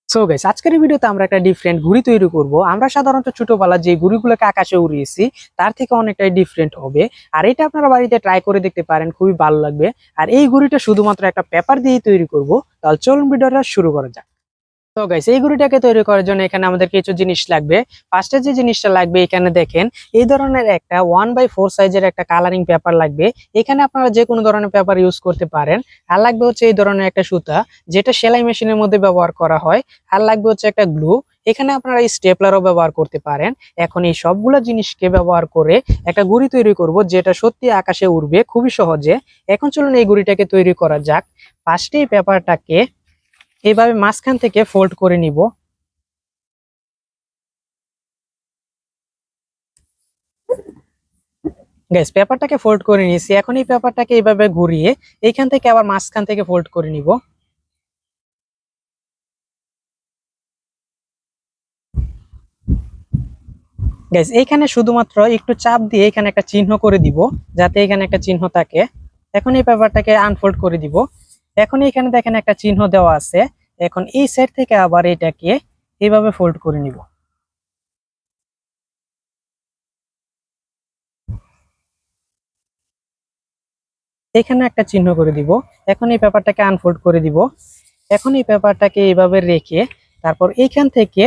So guys, আজকের এই ভিডিওতে আমরা একটা ডিফারেন্ট ঘুড়ি তৈরি করব। আমরা সাধারণত ছোটবেলা যে ঘুড়িগুলোকে আকাশে উড়িয়েছি তার থেকে অনেকটাই ডিফারেন্ট হবে। আর এটা আপনারা বাড়িতে ট্রাই করে দেখতে পারেন, খুবই ভালো লাগবে। আর এই ঘুড়িটা শুধুমাত্র একটা পেপার দিয়ে তৈরি করব। তাহলে চলুন ভিডিওটা শুরু করা যাক। তো গাইস, এই ঘুড়িটাকে তৈরি করার জন্য এখানে আমাদের কিছু জিনিস লাগবে। ফার্স্টে যে জিনিসটা লাগবে, এখানে দেখেন এই ধরনের একটা 1/4 সাইজের একটা কালারিং পেপার লাগবে। এখানে আপনারা যে কোনো ধরনের পেপার ইউজ করতে পারেন। আর লাগবে হচ্ছে এই ধরনের একটা সুতা, যেটা সেলাই মেশিনের মধ্যে ব্যবহার করা হয়। আর লাগবে হচ্ছে একটা গ্লু। এখানে আপনারা স্টেপলারও ব্যবহার করতে পারেন। এখন এই সবগুলো জিনিসকে ব্যবহার করে একটা ঘুড়ি তৈরি করব, যেটা সত্যি আকাশে উড়বে খুবই সহজে। এখন চলুন এই ঘুড়িটাকে তৈরি করা যাক। ফার্স্টে এই পেপারটাকে এইভাবে মাঝখান থেকে ফোল্ড করে নিব। গ্যাস পেপারটাকে ফোল্ড করে নিয়েছি। এখন এই পেপারটাকে এইভাবে ঘুরিয়ে এইখান থেকে আবার মাঝখান থেকে ফোল্ড করে নিব। গ্যাস এইখানে শুধুমাত্র একটু চাপ দিয়ে এখানে একটা চিহ্ন করে দিব, যাতে এখানে একটা চিহ্ন থাকে। এখন এই পেপারটাকে আনফোল্ড করে দিব। এখন এখানে দেখেন একটা চিহ্ন দেওয়া আছে। এখন এই সাইড থেকে আবার এটাকে এইভাবে ফোল্ড করে নিব। এখানে একটা চিহ্ন করে দিব। এখন এই পেপারটাকে আনফোল্ড করে দিব। এখন এই পেপারটাকে এইভাবে রেখে তারপর এইখান থেকে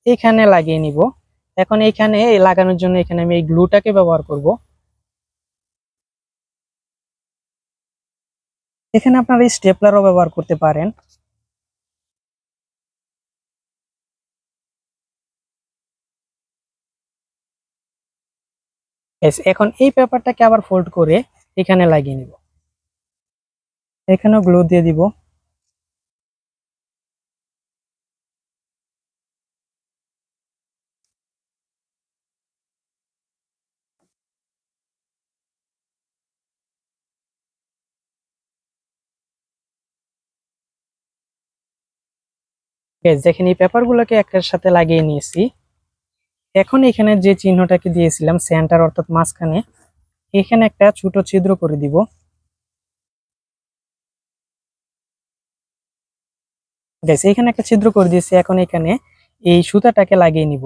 এখানে লাগিয়ে নিব। এখন এইখানে লাগানোর জন্য এখানে আমি এই গ্লুটাকে ব্যবহার করব। এখানে আপনারা স্টেপলারও ব্যবহার করতে পারেন। এখন এই পেপারটাকে আবার ফোল্ড করে এখানে লাগিয়ে নিব। এখানেও গ্লু দিয়ে দিব। দেখেন এই পেপারগুলোকে একটার সাথে লাগিয়ে নিয়েছি। এখন এখানে যে চিহ্নটাকে দিয়েছিলাম সেন্টার অর্থাৎ মাঝখানে, এখানে একটা ছোট ছিদ্র করে দিব। এখানে একটা ছিদ্র করে দিয়েছি। এখন এখানে এই সুতাটাকে লাগিয়ে নিব।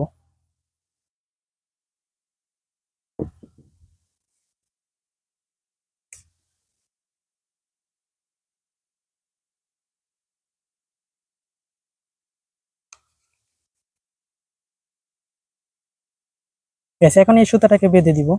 এখন এই সুতাটাকে বেঁধে দিব।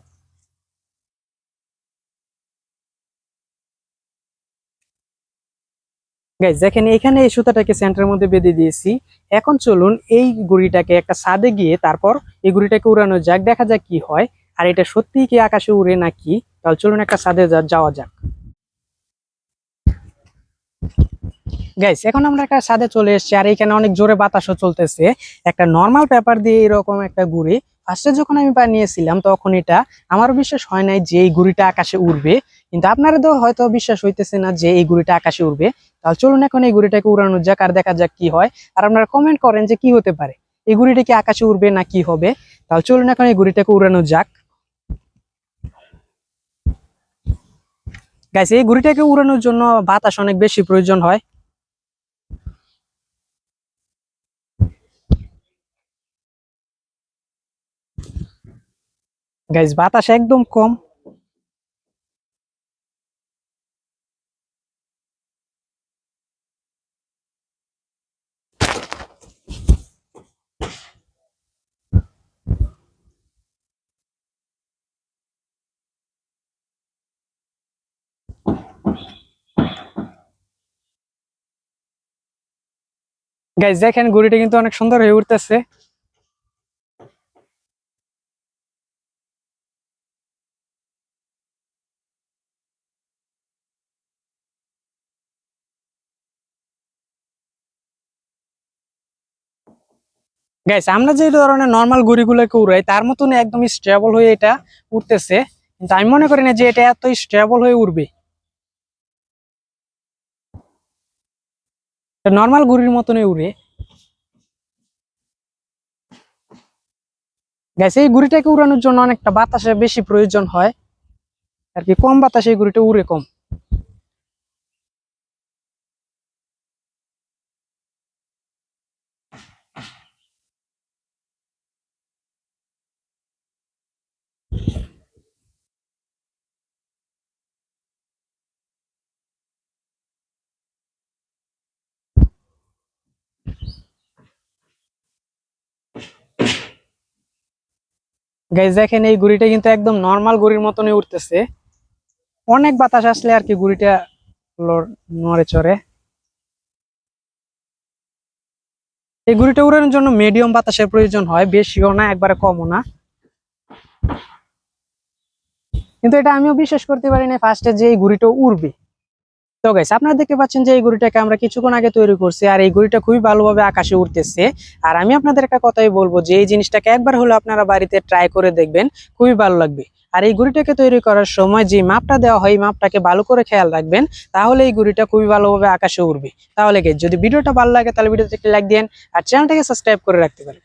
দেখেন এখানে এই সুতাটাকে সেন্টারের মধ্যে বেঁধে দিয়েছি। এখন চলুন এই গুড়িটাকে একটা ছাদে গিয়ে তারপর এই গুড়িটাকে উড়ানো যাক, দেখা যাক কি হয়। আর এটা সত্যি কি আকাশে উড়ে নাকি। তাহলে চলুন একটা ছাদে যাওয়া যাক। গাইস, এখন আমরা একটা ছাদে চলে এসেছি। আর এখানে অনেক জোরে বাতাসও চলতেছে। একটা নর্মাল পেপার দিয়ে এরকম একটা গুড়ি ফার্স্টে যখন আমি বানিয়েছিলাম, তখন এটা আমার বিশ্বাস হয় নাই যে এই গুড়িটা আকাশে উড়বে। কিন্তু আপনারা তো হয়তো বিশ্বাস হইতেছে না যে এই গুড়িটা আকাশে উড়বে। তাহলে চলুন এখন এই গুড়িটাকে উড়ানো যাক, আর দেখা যাক কি হয়। আর আপনারা কমেন্ট করেন যে কি হতে পারে, এই গুড়িটা কি আকাশে উড়বে না কি হবে। তাহলে চলুন এখন এই গুড়িটাকে উড়ানো যাক। গাইস, এই গুড়িটাকে উড়ানোর জন্য বাতাস অনেক বেশি প্রয়োজন হয়। গাইস, বাতাস একদম কম। গাইস, দেখেন গুড়িটা কিন্তু অনেক সুন্দর হয়ে উঠতেছে। গাইস, আমরা যে ধরনের নর্মাল ঘুড়িগুলোকে উড়াই তার মতন একদম স্টেবল হয়ে এটা উঠতেছে। কিন্তু আমি মনে করি না যে এটা এত স্টেবল হয়ে উঠবে। নর্মাল ঘুড়ির মতনই উড়ে। গাইস, এই ঘুড়িটাকে উড়ানোর জন্য অনেকটা বাতাসের বেশি প্রয়োজন হয়। আর কি কম বাতাসে এই ঘুড়িটা উড়ে কম। গাইজ দেখেন এই ঘুড়িটা কিন্তু একদম নর্মাল ঘুড়ির মতনই উঠতেছে, অনেক বাতাস আসলে আর কি ঘুড়িটা নড়ে চড়ে। এই ঘুড়িটা উড়ানোর জন্য মিডিয়াম বাতাসের প্রয়োজন হয়, বেশিও না একবারে কমও না। কিন্তু এটা আমিও বিশ্বাস করতে পারি না ফার্স্টে যে এই ঘুড়িটা উড়বে। তো গাইস আপনারা দেখতে পাচ্ছেন যে এই ঘুড়িটাকে আমরা কিছুক্ষণ আগে তৈরি করছি, আর এই ঘুড়িটা খুবই ভালোভাবে আকাশে উঠতেছে। আর আমি আপনাদের একটা কথাই বলবো যে এই জিনিসটাকে একবার হলো আপনারা বাড়িতে ট্রাই করে দেখবেন, খুবই ভালো লাগবে। আর এই ঘুড়িটাকে তৈরি করার সময় যে মাপটা দেওয়া হয় এই মাপটাকে ভালো করে খেয়াল রাখবেন, তাহলে এই ঘুড়িটা খুবই ভালোভাবে আকাশে উড়বে। তাহলে গাইস যদি ভিডিওটা ভালো লাগে তাহলে ভিডিওতে একটি লাইক দিন আর চ্যানেলটাকে সাবস্ক্রাইব করে রাখতে পারেন।